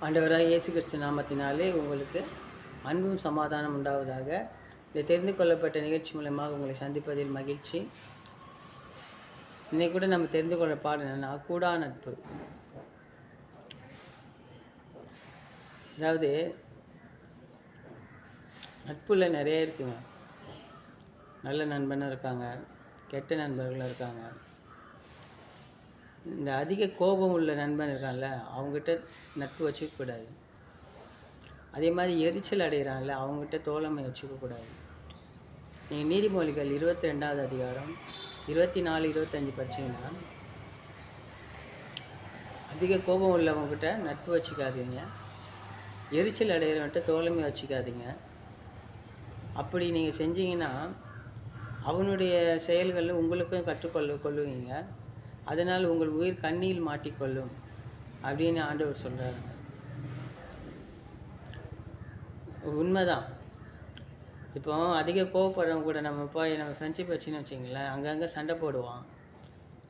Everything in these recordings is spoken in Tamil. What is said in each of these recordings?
ஆண்டவராக இயேசு கிறிஸ்து நாமத்தினாலே உங்களுக்கு அன்பும் சமாதானம் உண்டாவதாக. இதை தெரிந்து கொள்ளப்பட்ட நிகழ்ச்சி மூலமாக உங்களை சந்திப்பதில் மகிழ்ச்சி. இன்னைக்கு கூட நம்ம தெரிந்து கொள்ள பாடம் என்னன்னா, கூடா நட்பு. அதாவது நட்புல நிறைய இருக்குங்க. நல்ல நண்பனும் இருக்காங்க, கெட்ட நண்பர்களும் இருக்காங்க. இந்த அதிக கோபம் உள்ள நண்பன் இருக்கான்ல, அவங்ககிட்ட நட்பு வச்சுக்கக்கூடாது. அதே மாதிரி எரிச்சல் அடைகிறான்ல, அவங்ககிட்ட தோழமை வச்சுக்கக்கூடாது. நீங்கள் நீதிமொழிகள் 22வது அதிகாரம் 24, 25 படிச்சீங்கன்னா, அதிக கோபம் உள்ளவங்ககிட்ட நட்பு வச்சுக்காதீங்க, எரிச்சல் அடைகிறவன்கிட்ட தோழமை வச்சுக்காதீங்க. அப்படி நீங்கள் செஞ்சீங்கன்னா அவனுடைய செயல்களில் உங்களுக்கும் கொள்ளுவீங்க. அதனால் உங்கள் உயிர் கண்ணியில் மாட்டிக்கொள்ளும் அப்படின்னு ஆண்டவர் சொல்கிறாருங்க. உண்மைதான். இப்போ அதிக கோவப்படுறவங்க கூட நம்ம ஃப்ரெண்ட்ஷிப் வச்சுன்னு வச்சிங்களேன், அங்கங்கே சண்டை போடுவான்.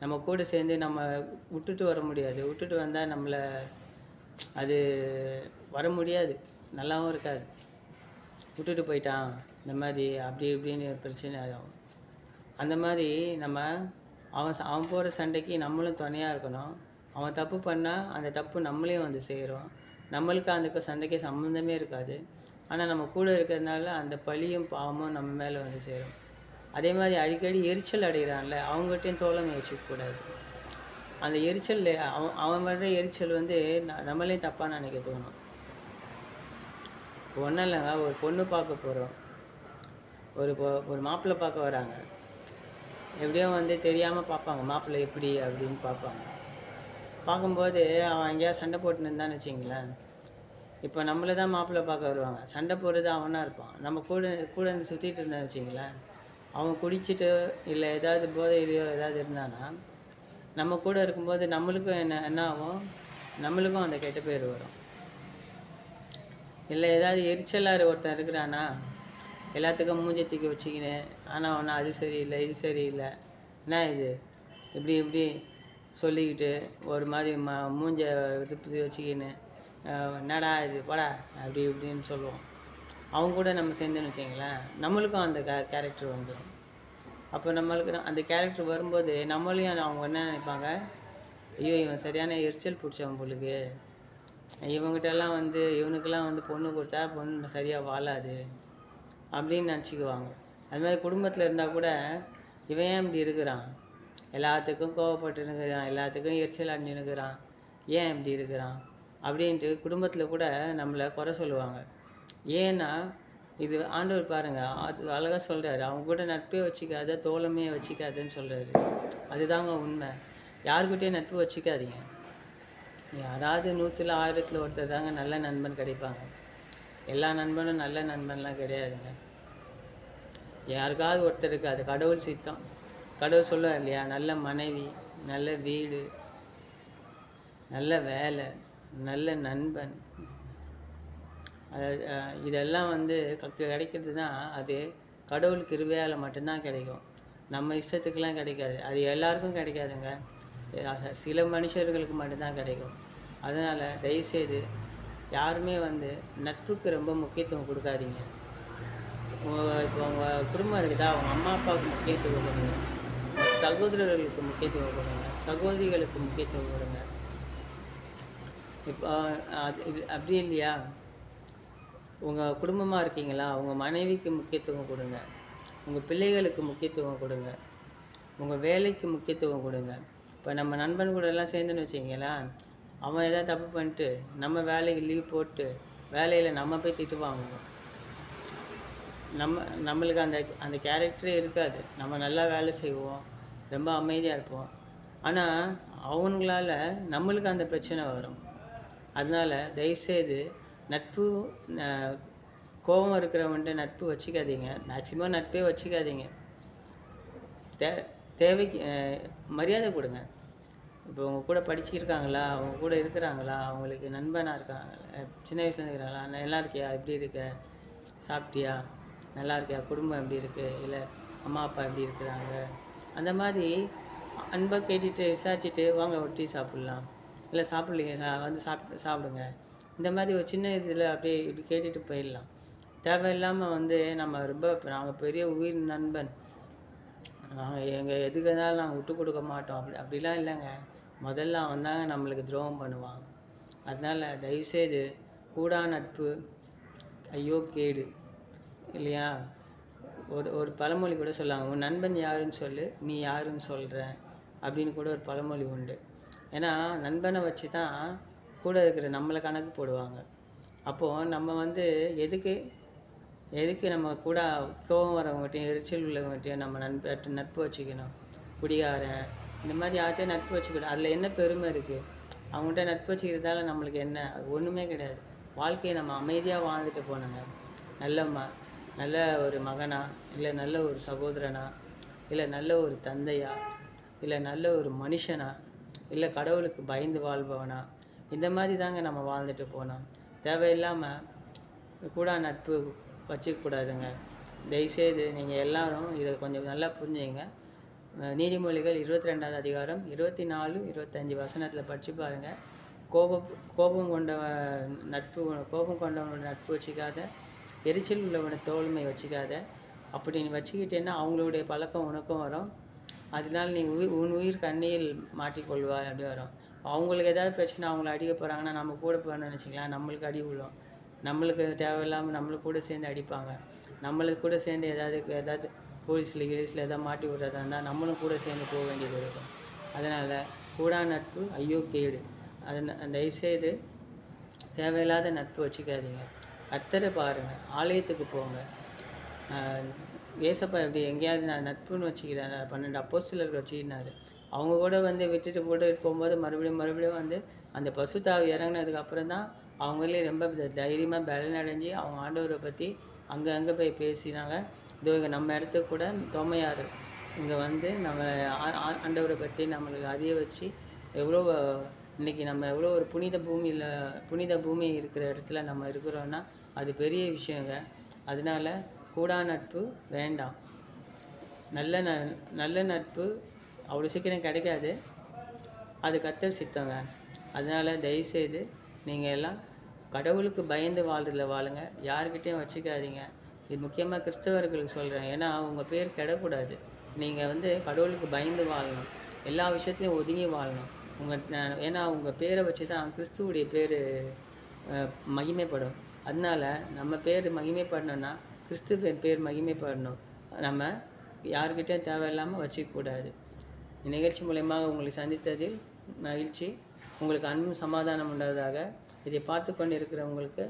நம்ம கூட சேர்ந்து நம்ம விட்டுட்டு வர முடியாது. விட்டுட்டு வந்தால் நம்மளை அது வர முடியாது, நல்லாவும் இருக்காது. விட்டுட்டு போயிட்டான் இந்த மாதிரி அப்படி இப்படின்னு பிரச்சனை ஆகும். அந்த மாதிரி நம்ம அவன் போகிற சண்டைக்கு நம்மளும் துணையாக இருக்கணும். அவன் தப்பு பண்ணால் அந்த தப்பு நம்மளையும் வந்து சேரும். நம்மளுக்கு அந்த சண்டைக்கு சம்மந்தமே இருக்காது. ஆனால் நம்ம கூட இருக்கிறதுனால அந்த பழியும் பாவமும் நம்ம மேலே வந்து சேரும். அதே மாதிரி அடிக்கடி எரிச்சல் அடைகிறான்ல, அவங்ககிட்டையும் தோழமை வச்சுக்கக்கூடாது. அந்த எரிச்சல் அவன் வர்ற எரிச்சல் வந்து நம்மளே தப்பாக நினைக்க தோணும். இப்போ ஒன்றும் இல்லைங்க, ஒரு பொண்ணு பார்க்க போகிறோம், ஒரு மாப்பிள்ளை பார்க்க வராங்க. எப்படியோ வந்து தெரியாமல் பார்ப்பாங்க, மாப்பிள்ளை எப்படி அப்படின்னு பார்ப்பாங்க. பார்க்கும்போது அவன் எங்கேயா சண்டை போட்டுன்னு இருந்தான்னு வச்சிங்களேன், இப்போ நம்மளை தான் மாப்பிள்ளை பார்க்க வருவாங்க. சண்டை போடுறது அவனாக இருப்பான். நம்ம கூட இருந்து சுற்றிட்டு இருந்தான்னு வச்சிங்களேன், அவன் குடிச்சிட்டு இல்லை ஏதாவது போதையிலையோ ஏதாவது இருந்தானா, நம்ம கூட இருக்கும்போது நம்மளுக்கும் என்ன ஆகும், நம்மளுக்கும் அந்த கெட்ட பேர் வரும். இல்லை ஏதாவது எரிச்சலாக ஒருத்தன் இருக்கிறானா, எல்லாத்துக்கும் மூஞ்சை தூக்கி வச்சுக்கின்னு, ஆனால் ஒன்றா அது சரியில்லை இது சரியில்லை, என்ன இது இப்படி சொல்லிக்கிட்டு ஒரு மாதிரி மூஞ்சை இது வச்சுக்கின்னு, என்னடா இது போடா அப்படி இப்படின்னு சொல்லுவோம். அவங்க கூட நம்ம சேர்ந்துன்னு வச்சிங்களேன், நம்மளுக்கும் அந்த கேரக்டர் வந்துடும். அப்போ நம்மளுக்கு அந்த கேரக்டர் வரும்போது நம்மளையும் அவங்க என்ன நினைப்பாங்க, ஐயோ இவன் சரியான எரிச்சல் பிடிச்சவன் பொழுது, இவங்ககிட்டலாம் வந்து இவனுக்கெல்லாம் வந்து பொண்ணு கொடுத்தா பொண்ணு சரியாக வாழாது அப்படின்னு நினச்சிக்குவாங்க. அது மாதிரி குடும்பத்தில் இருந்தால் கூட இவன் ஏன் இப்படி இருக்கிறான், எல்லாத்துக்கும் கோவப்பட்டுனுக்கிறான், எல்லாத்துக்கும் எரிச்சல் அடிஞ்சுனுக்கிறான், ஏன் இப்படி இருக்கிறான் அப்படின்ட்டு குடும்பத்தில் கூட நம்மளை குறை சொல்லுவாங்க. ஏன்னா இது ஆண்டவர் பாருங்கள், அது அழகாக சொல்கிறாரு, அவங்க கூட நட்பே வச்சுக்காத, தோழமையை வச்சுக்காதுன்னு சொல்கிறாரு. அதுதாங்க உண்மை. யாருக்கிட்டேயும் நட்பு வச்சுக்காதீங்க. யாராவது 100ல் 1000ல் ஒருத்தர் தாங்க நல்ல நண்பன் கிடைப்பாங்க. எல்லா நண்பனும் நல்ல நண்பன்லாம் கிடையாதுங்க. யாருக்காவது ஒருத்தருக்கு அது கடவுள் சித்தம். கடவுள் சொல்லுவார் இல்லையா, நல்ல மனைவி, நல்ல வீடு, நல்ல வேலை, நல்ல நண்பன், இதெல்லாம் வந்து கிடைக்கிறதுனா அது கடவுள் கிருபையால் மட்டும்தான் கிடைக்கும். நம்ம இஷ்டத்துக்கெல்லாம் கிடைக்காது. அது எல்லாருக்கும் கிடைக்காதுங்க, சில மனுஷர்களுக்கு மட்டும்தான் கிடைக்கும். அதனால் தயவுசெய்து யாருமே வந்து நட்புக்கு ரொம்ப முக்கியத்துவம் கொடுக்காதீங்க. இப்போ உங்கள் குடும்பம் இருக்குதா, அவங்க அம்மா அப்பாவுக்கு முக்கியத்துவம் கொடுங்க, சகோதரர்களுக்கு முக்கியத்துவம் கொடுங்க, சகோதரிகளுக்கு முக்கியத்துவம் கொடுங்க. இப்போ அப்படி இல்லையா, உங்கள் குடும்பமாக இருக்கீங்களா, உங்கள் மனைவிக்கு முக்கியத்துவம் கொடுங்க, உங்கள் பிள்ளைகளுக்கு முக்கியத்துவம் கொடுங்க, உங்கள் வேலைக்கு முக்கியத்துவம் கொடுங்க. இப்போ நம்ம நண்பன் கூட எல்லாம் சேர்ந்துன்னு வச்சிங்களா, அவன் எதாவது தப்பு பண்ணிட்டு நம்ம வேலைக்கு லீவ் போட்டு வேலையில் நம்ம போய் திட்டு வாங்குவோம். நம்மளுக்கு அந்த கேரக்டரே இருக்காது. நம்ம நல்லா வேலை செய்வோம், ரொம்ப அமைதியாக இருப்போம். ஆனால் அவங்களால நம்மளுக்கு அந்த பிரச்சனை வரும். அதனால் தயவுசெய்து நட்பு, கோபம் இருக்கிறவன்ட்டு நட்பு வச்சுக்காதீங்க. மேக்சிமம் நட்பே வச்சுக்காதீங்க. தேவைக்கு மரியாதை கொடுங்க. இப்போ உங்கள் கூட படிச்சுருக்காங்களா, அவங்க கூட இருக்கிறாங்களா, அவங்களுக்கு நண்பனாக இருக்காங்க, சின்ன வயசுலேருந்து இருக்கிறாங்களா, நல்லா இருக்கியா, எப்படி இருக்க, சாப்பிட்டியா, நல்லா இருக்கியா, குடும்பம் எப்படி இருக்குது, இல்லை அம்மா அப்பா எப்படி இருக்கிறாங்க, அந்த மாதிரி அன்பாக கேட்டுட்டு விசாரிச்சுட்டு வாங்க ஒரு டீ சாப்பிட்லாம், இல்லை சாப்பிட்லீங்க வந்து சாப்பிடுங்க, இந்த மாதிரி ஒரு சின்ன இதில் அப்படியே இப்படி கேட்டுட்டு போயிடலாம். தேவையில்லாமல் வந்து நம்ம ரொம்ப நாங்கள் பெரிய உயிர் நண்பன், நாங்கள் எங்கள் எதுக்கு இருந்தாலும் நாங்கள் விட்டு கொடுக்க மாட்டோம், அப்படிலாம் இல்லைங்க. முதல்ல அவன் தாங்க நம்மளுக்கு துரோகம் பண்ணுவான். அதனால் தயவுசெய்து கூடா நட்பு ஐயோ கேடு இல்லையா? ஒரு பழமொழி கூட சொல்லுவாங்க, உன் நண்பன் யாருன்னு சொல்லு, நீ யாருன்னு சொல்கிற அப்படின்னு கூட ஒரு பழமொழி உண்டு. ஏன்னா நண்பனை வச்சு தான் கூட இருக்கிற நம்மளை கணக்கு போடுவாங்க. அப்போது நம்ம வந்து எதுக்கு நம்ம கூட கோபம் வரவங்ககிட்டையும் எரிச்சல் உள்ளவங்ககிட்டையும் நம்ம நட்பு வச்சுக்கணும்? குடிகாரன் இந்த மாதிரி யார்கிட்டையும் நட்பு வச்சுக்கணும், அதில் என்ன பெருமை இருக்குது? அவங்கள்ட்ட நட்பு வச்சுக்கிறதால நம்மளுக்கு என்ன? அது ஒன்றுமே கிடையாது. வாழ்க்கையை நம்ம அமைதியாக வாழ்ந்துட்டு போனோங்க. நல்ல ஒரு மகனா, இல்லை நல்ல ஒரு சகோதரனா, இல்லை நல்ல ஒரு தந்தையா, இல்லை நல்ல ஒரு மனுஷனா, இல்லை கடவுளுக்கு பயந்து வாழ்பவனா, இந்த மாதிரி தாங்க நம்ம வாழ்ந்துட்டு போனோம். தேவையில்லாமல் கூட நட்பு வச்சுக்கக்கூடாதுங்க. தயவுசெய்து நீங்கள் எல்லாரும் இதை கொஞ்சம் நல்லா புரிஞ்சுங்க. நீதிமொழிகள் 22வது அதிகாரம் 24, 25 வசனத்தில் படித்து பாருங்கள். கோபம் கொண்டவனோட நட்பு வச்சுக்காத, எரிச்சல் உள்ளவனை தோழமை வச்சுக்காத. அப்படி நீ வச்சுக்கிட்டேன்னா அவங்களுடைய பழக்கம் உனக்கும் வரும். அதனால நீ உன் உயிர் கண்ணியில் மாட்டிக்கொள்வாய் அப்படி வரும். அவங்களுக்கு ஏதாவது பிரச்சனை, அவங்கள அடிக்க போகிறாங்கன்னா நம்ம கூட போகிறோன்னு நினச்சிக்கலாம், நம்மளுக்கு அடி விழும். நம்மளுக்கு தேவையில்லாமல் நம்மளுக்கு கூட சேர்ந்து அடிப்பாங்க. நம்மளுக்கு கூட சேர்ந்து ஏதாவது போலீஸில் ஏதாவது மாட்டி விடுறதா இருந்தால் நம்மளும் கூட சேர்ந்து போக வேண்டியது இருக்கும். அதனால் கூடா நட்பு ஐயோ கேடு. தயவுசெய்து தேவையில்லாத நட்பு வச்சுக்காதீங்க. கர்த்தரை பாருங்கள், ஆலயத்துக்கு போங்க. ஏசப்பா எப்படி எங்கேயாவது நான் நட்புன்னு வச்சுக்கிறேன், 12 அப்போஸ்தலர்கள் வச்சுக்கினாரு. அவங்க கூட வந்து விட்டுட்டு போகும்போது மறுபடியும் வந்து அந்த பசுத்தாவி இறங்கினதுக்கப்புறம் தான் அவங்களே ரொம்ப தைரியமாக பலனடைஞ்சு அவங்க ஆண்டவரை பற்றி அங்கே போய் பேசினாங்க. இதோ இங்கே நம்ம இடத்துக்கு கூட தோமையார் இங்கே வந்து நம்ம ஆண்டவரை பற்றி நம்மளுக்கு அறிய வச்சு இன்றைக்கி நம்ம எவ்வளோ ஒரு புனித பூமி இருக்கிற இடத்துல நம்ம இருக்கிறோன்னா அது பெரிய விஷயங்க. அதனால கூடா நட்பு வேண்டாம். நல்ல நட்பு அவ்வளோ சீக்கிரம் கிடைக்காது, அது கர்த்தர் சித்தங்க. அதனால் தயவுசெய்து நீங்கள் எல்லாம் கடவுளுக்கு பயந்து வாழ்றதுல வாழுங்க, யாருக்கிட்டையும் வச்சுக்காதீங்க. இது முக்கியமாக கிறிஸ்தவர்களுக்கு சொல்கிறேன். ஏன்னா உங்கள் பேர் கெடக்கூடாது. நீங்கள் வந்து கடவுளுக்கு பயந்து வாழணும், எல்லா விஷயத்துலையும் ஒதுங்கி வாழணும். ஏன்னா உங்கள் பேரை வச்சு தான் கிறிஸ்துவுடைய பேர் மகிமைப்படும். அதனால் நம்ம பேர் மகிமைப்படணும்னா கிறிஸ்துவின் பேர் மகிமைப்படணும். நம்ம யாருக்கிட்டையும் தேவையில்லாமல் வச்சுக்கக்கூடாது. இந்நிகழ்ச்சி மூலமாக உங்களை சந்தித்ததில் மகிழ்ச்சி. உங்களுக்கு அன்பும் சமாதானம் உண்டாவதாக. இதை பார்த்து கொண்டு இருக்கிறவங்களுக்கு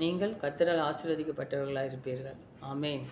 நீங்கள் கர்த்தரால் ஆசீர்வதிக்கப்பட்டவர்களாக இருப்பீர்கள். ஆமேன்.